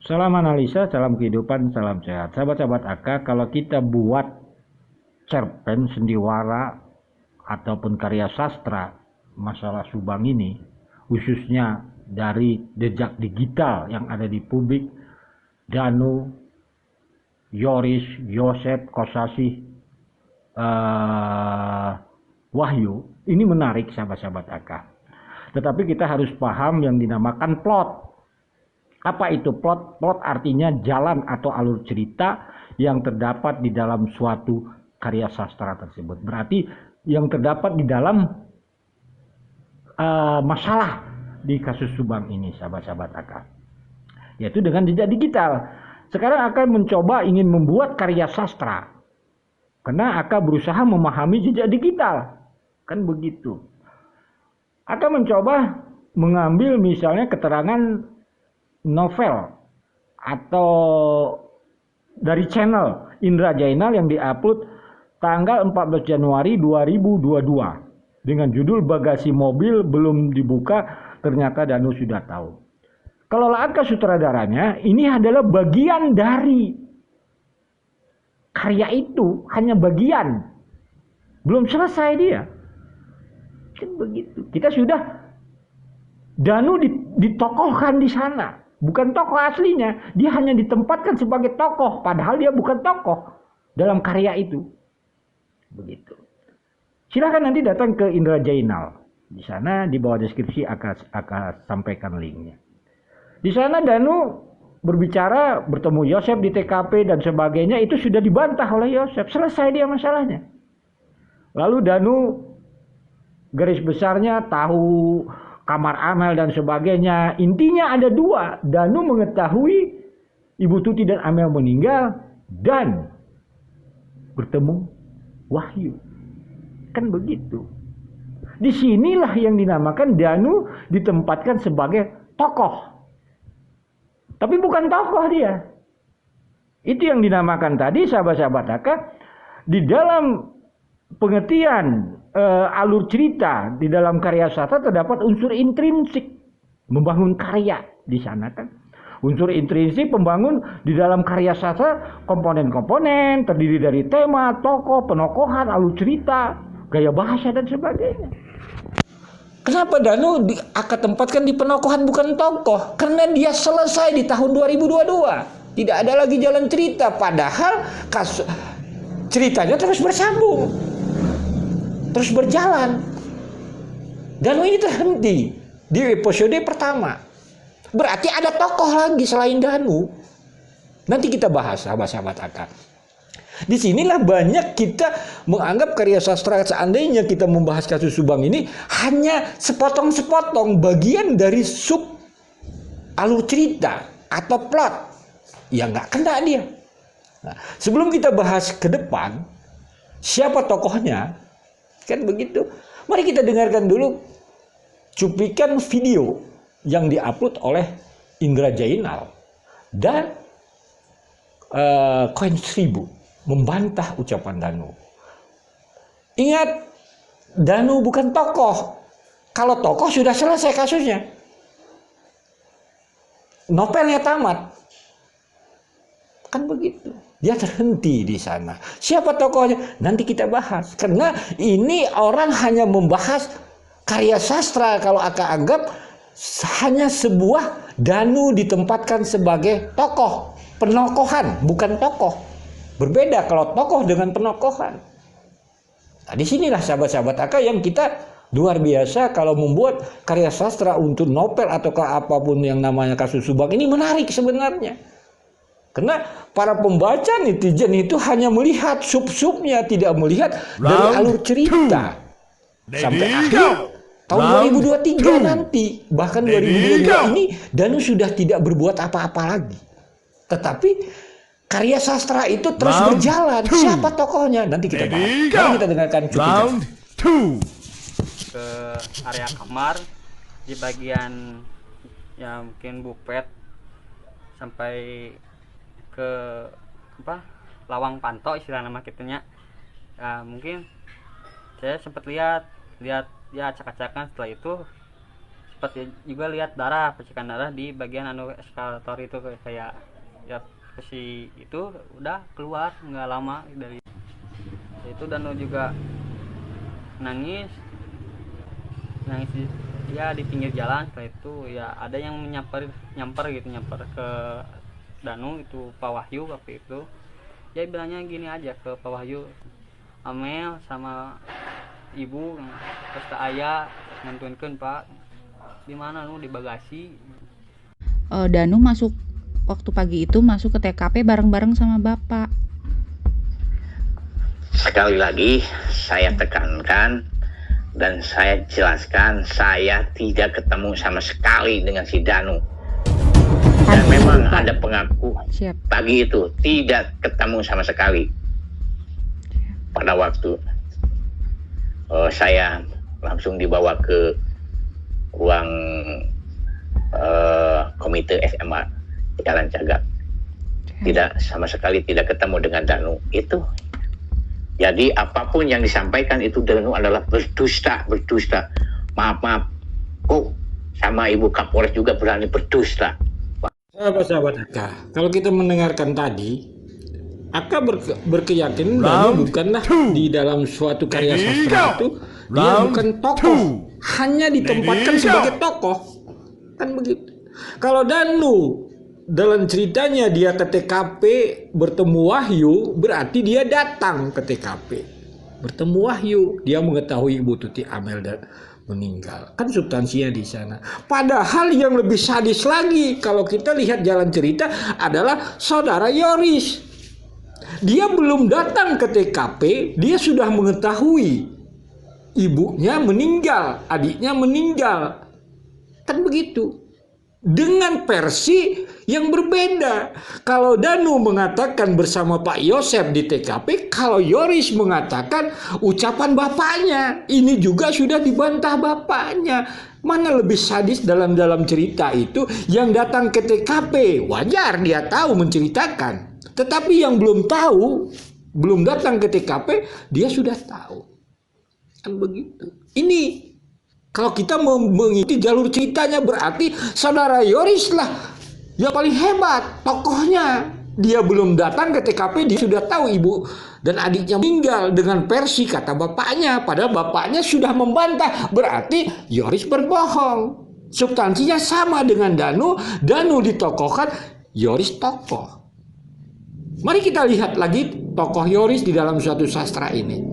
Salam analisa, salam kehidupan, salam sehat. Sahabat-sahabat AK, kalau kita buat cerpen, sendiwara, ataupun karya sastra masalah Subang ini, khususnya dari jejak digital yang ada di publik, Danu, Yoris, Yosep, Kosasih, Wahyu, ini menarik sahabat-sahabat AK. Tetapi kita harus paham yang dinamakan plot. Apa itu plot? Plot artinya jalan atau alur cerita yang terdapat di dalam suatu karya sastra tersebut. Berarti yang terdapat di dalam masalah di kasus Subang ini, sahabat-sahabat AK. Yaitu dengan jejak digital. Sekarang akan mencoba ingin membuat karya sastra. Karena AK berusaha memahami jejak digital. Kan begitu. AK mencoba mengambil misalnya keterangan novel atau dari channel Indra Jainal yang diupload tanggal 14 Januari 2022 dengan judul Bagasi Mobil Belum Dibuka Ternyata Danu Sudah Tahu. Kalau AK sutradaranya, ini adalah bagian dari karya itu, hanya bagian. Belum selesai dia. Kan begitu. Kita sudah Danu ditokohkan di sana. Bukan tokoh aslinya, dia hanya ditempatkan sebagai tokoh, padahal dia bukan tokoh dalam karya itu. Begitu. Silahkan nanti datang ke Indra Jainal. Di sana di bawah deskripsi akan sampaikan linknya. Di sana Danu berbicara, bertemu Yosep di TKP dan sebagainya, itu sudah dibantah oleh Yosep. Selesai dia masalahnya. Lalu Danu garis besarnya tahu kamar Amel dan sebagainya. Intinya ada dua. Danu mengetahui Ibu Tuti dan Amel meninggal dan bertemu Wahyu. Kan begitu. Disinilah yang dinamakan Danu ditempatkan sebagai tokoh. Tapi bukan tokoh dia. Itu yang dinamakan tadi sahabat-sahabat AK. Di dalam pengertian alur cerita di dalam karya sastra terdapat unsur intrinsik membangun karya di sana kan. Unsur intrinsik pembangun di dalam karya sastra komponen-komponen terdiri dari tema, tokoh, penokohan, alur cerita, gaya bahasa dan sebagainya. Kenapa Danu akan tempatkan di penokohan bukan tokoh? Karena dia selesai di tahun 2022. Tidak ada lagi jalan cerita, padahal ceritanya terus bersambung. Terus berjalan. Danu ini terhenti di episode pertama. Berarti ada tokoh lagi selain Danu. Nanti kita bahas sahabat-sahabat AK. Disinilah banyak kita menganggap karya sastra, seandainya kita membahas kasus Subang ini hanya sepotong-sepotong bagian dari sub alur cerita atau plot. Ya nggak kena dia. Nah, sebelum kita bahas ke depan siapa tokohnya, kan begitu. Mari kita dengarkan dulu cuplikan video yang diupload oleh Indra Jainal dan Koin 1000 membantah ucapan Danu. Ingat, Danu bukan tokoh. Kalau tokoh sudah selesai kasusnya. Novelnya tamat. Kan begitu. Dia terhenti di sana. Siapa tokohnya? Nanti kita bahas. Karena ini orang hanya membahas karya sastra. Kalau akan anggap hanya sebuah Danu ditempatkan sebagai tokoh. Penokohan, bukan tokoh. Berbeda kalau tokoh dengan penokohan. Nah, disinilah sahabat-sahabat AK yang kita luar biasa kalau membuat karya sastra untuk novel atau apapun yang namanya kasus Subang ini menarik sebenarnya. Karena para pembaca netizen itu hanya melihat sub-subnya, tidak melihat dari alur cerita. Sampai akhir tahun 2023 nanti, bahkan 2022 ini Danu sudah tidak berbuat apa-apa lagi. Tetapi karya sastra itu terus berjalan. Siapa tokohnya? Nanti kita bahas. Mari kita dengarkan cuplikan. Ke area kamar di bagian ya mungkin bupet sampai ke apa lawang pantau istilah nama kitanya. Ya, mungkin saya sempat lihat ya acak-acakan. Setelah itu seperti juga lihat darah, percikan darah di bagian anu eskalator itu, kayak ya si itu udah keluar nggak lama dari itu. Danu juga nangis ya di pinggir jalan. Setelah itu ya ada yang nyamper ke Danu, itu Pak Wahyu waktu itu. Ya bilangnya gini aja ke Pak Wahyu, Amel sama ibu terus ke ayah ngantunkeun Pak, di mana lu, di bagasi. Danu masuk waktu pagi itu masuk ke TKP bareng-bareng sama bapak. Sekali lagi saya tekankan dan saya jelaskan, saya tidak ketemu sama sekali dengan si Danu. Dan memang ada pengaku pagi itu tidak ketemu sama sekali. Pada waktu saya langsung dibawa ke ruang komite SMA di Jalan Cagak. Tidak, sama sekali tidak ketemu dengan Danu itu. Jadi apapun yang disampaikan itu Danu adalah berdusta. Maaf. Kok sama Ibu Kapolres juga berani berdusta. Sahabat-sahabat Aka, kalau kita mendengarkan tadi, Aka berkeyakinan Danu bukanlah di dalam suatu karya sastra itu, dia bukan tokoh, hanya ditempatkan sebagai tokoh. Kan begitu. Kalau Danu dalam ceritanya dia ke TKP bertemu Wahyu, berarti dia datang ke TKP bertemu Wahyu, dia mengetahui Ibu Tuti Amel meninggal. Kan substansinya di sana. Padahal yang lebih sadis lagi kalau kita lihat jalan cerita adalah saudara Yoris. Dia belum datang ke TKP, dia sudah mengetahui ibunya meninggal, adiknya meninggal. Kan begitu. Dengan versi yang berbeda. Kalau Danu mengatakan bersama Pak Yosep di TKP, kalau Yoris mengatakan ucapan bapaknya. Ini juga sudah dibantah bapaknya. Mana lebih sadis dalam cerita itu? Yang datang ke TKP, wajar dia tahu menceritakan. Tetapi yang belum tahu, belum datang ke TKP, dia sudah tahu. Kan begitu. Ini kalau kita mengikuti jalur ceritanya, berarti saudara Yoris lah yang paling hebat tokohnya. Dia belum datang ke TKP, dia sudah tahu ibu dan adiknya meninggal dengan versi kata bapaknya. Padahal bapaknya sudah membantah, berarti Yoris berbohong. Substansinya sama dengan Danu. Danu ditokohkan, Yoris tokoh. Mari kita lihat lagi tokoh Yoris di dalam suatu sastra ini.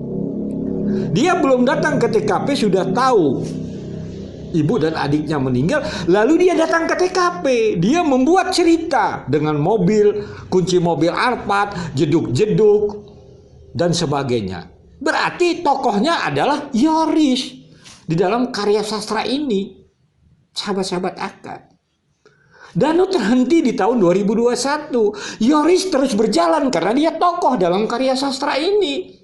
Dia belum datang ke TKP sudah tahu ibu dan adiknya meninggal, lalu dia datang ke TKP. Dia membuat cerita dengan mobil, kunci mobil Alphard, jeduk-jeduk dan sebagainya. Berarti tokohnya adalah Yoris di dalam karya sastra ini. Sahabat-sahabat Aka, Danu terhenti di tahun 2021. Yoris terus berjalan karena dia tokoh dalam karya sastra ini.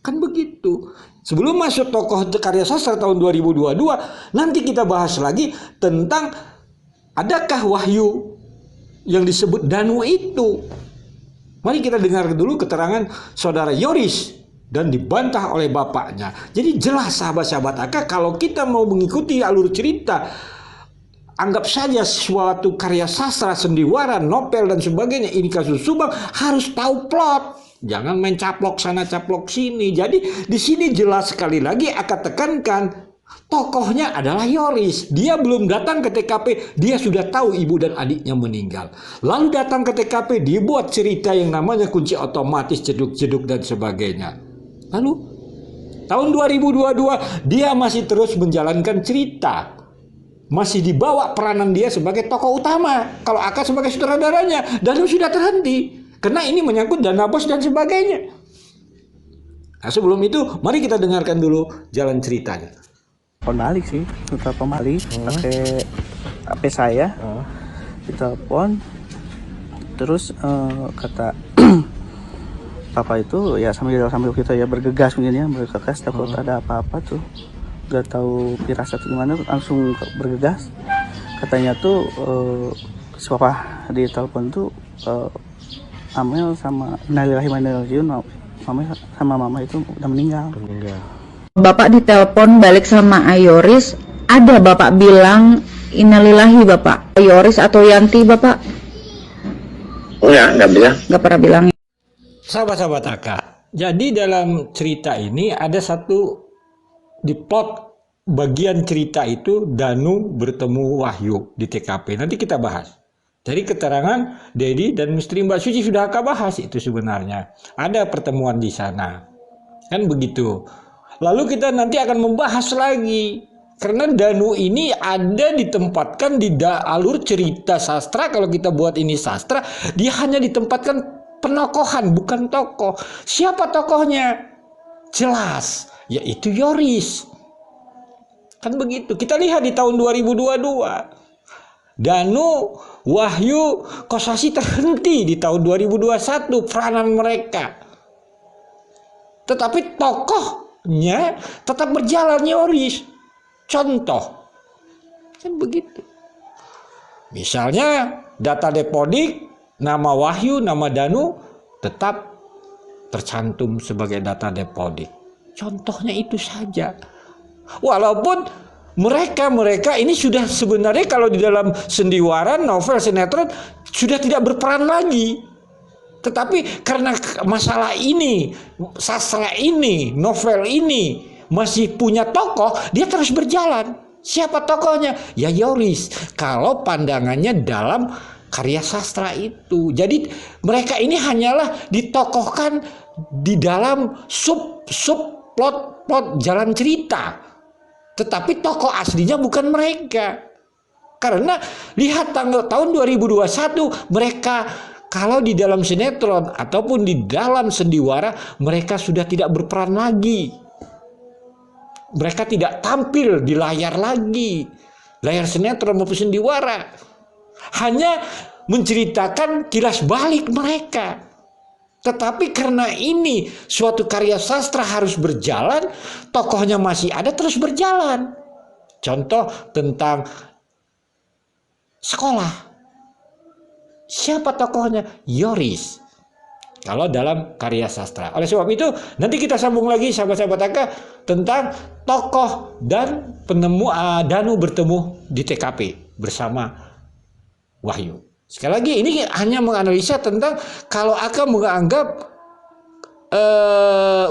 Kan begitu. Sebelum masuk tokoh karya sastra tahun 2022, nanti kita bahas lagi tentang adakah Wahyu yang disebut Danu itu. Mari kita dengar dulu keterangan saudara Yoris dan dibantah oleh bapaknya. Jadi jelas sahabat-sahabat Aka, kalau kita mau mengikuti alur cerita, anggap saja suatu karya sastra, sendiwara, novel dan sebagainya, ini kasus Subang, harus tahu plot. Jangan main caplok sana caplok sini. Jadi di sini jelas sekali lagi akan tekankan tokohnya adalah Yoris. Dia belum datang ke TKP, dia sudah tahu ibu dan adiknya meninggal. Lalu datang ke TKP, dia buat cerita yang namanya kunci otomatis, jeduk-jeduk dan sebagainya. Lalu tahun 2022 dia masih terus menjalankan cerita. Masih dibawa peranan dia sebagai tokoh utama. Kalau Aka sebagai sutradaranya, dan sudah terhenti. Karena ini menyangkut dana bos dan sebagainya. Nah, sebelum itu, mari kita dengarkan dulu jalan ceritanya. Telepon balik sih, telepon balik pakai HP saya, ditelepon, terus kata papa itu ya sambil kita ya bergegas mungkin ya, bergegas takut ada apa-apa tuh, gak tahu firasat gimana, langsung bergegas. Katanya tuh papa di telepon tuh Amel sama Innalillahi wa inna ilaihi raji'un, Amel sama mama itu udah meninggal. Bapak ditelepon balik sama Ayoris, ada Bapak bilang innalillahi Bapak, Yoris atau Yanti Bapak? Enggak bilang. Nggak pernah bilang. Sahabat-sahabat AK, jadi dalam cerita ini ada satu di plot bagian cerita itu Danu bertemu Wahyu di TKP. Nanti kita bahas. Dari keterangan Dedi dan istri Mbak Suci sudah AK bahas itu sebenarnya. Ada pertemuan di sana. Kan begitu. Lalu kita nanti akan membahas lagi. Karena Danu ini ada ditempatkan di alur cerita sastra. Kalau kita buat ini sastra, dia hanya ditempatkan penokohan, bukan tokoh. Siapa tokohnya? Jelas, yaitu Yoris. Kan begitu. Kita lihat di tahun 2022. Danu, Wahyu, Kosasi terhenti di tahun 2021 peranan mereka. Tetapi tokohnya tetap berjalan Yoris. Contoh. Kan begitu. Misalnya data Depodik, nama Wahyu, nama Danu tetap tercantum sebagai data Depodik. Contohnya itu saja. Walaupun mereka ini sudah sebenarnya kalau di dalam sendiwara, novel, sinetron sudah tidak berperan lagi. Tetapi karena masalah ini, sastra ini, novel ini masih punya tokoh, dia terus berjalan. Siapa tokohnya? Ya Yoris. Kalau pandangannya dalam karya sastra itu. Jadi mereka ini hanyalah ditokohkan di dalam sub plot jalan cerita. Tetapi tokoh aslinya bukan mereka. Karena lihat tahun 2021 mereka kalau di dalam sinetron ataupun di dalam sendiwara mereka sudah tidak berperan lagi. Mereka tidak tampil di layar lagi. Layar sinetron maupun sendiwara. Hanya menceritakan kilas balik mereka. Tetapi karena ini suatu karya sastra harus berjalan, tokohnya masih ada terus berjalan. Contoh tentang sekolah. Siapa tokohnya? Yoris. Kalau dalam karya sastra. Oleh sebab itu, nanti kita sambung lagi sahabat-sahabat AK tentang tokoh dan penemu Danu bertemu di TKP bersama Wahyu. Sekali lagi ini hanya menganalisa tentang kalau AK menganggap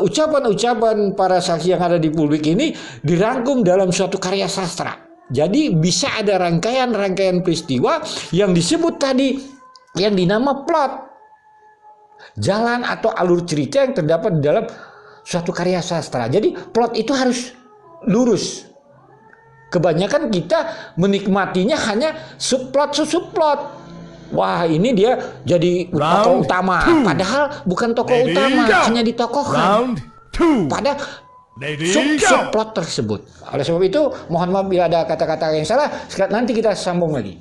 ucapan-ucapan para saksi yang ada di publik ini dirangkum dalam suatu karya sastra. Jadi bisa ada rangkaian-rangkaian peristiwa yang disebut tadi yang dinama plot. Jalan atau alur cerita yang terdapat di dalam suatu karya sastra. Jadi plot itu harus lurus. Kebanyakan kita menikmatinya hanya subplot. Wah, ini dia jadi tokoh utama. Padahal bukan tokoh utama, hanya ditokohkan. Pada subplot tersebut. Oleh sebab itu, mohon maaf bila ada kata-kata yang salah. Nanti kita sambung lagi.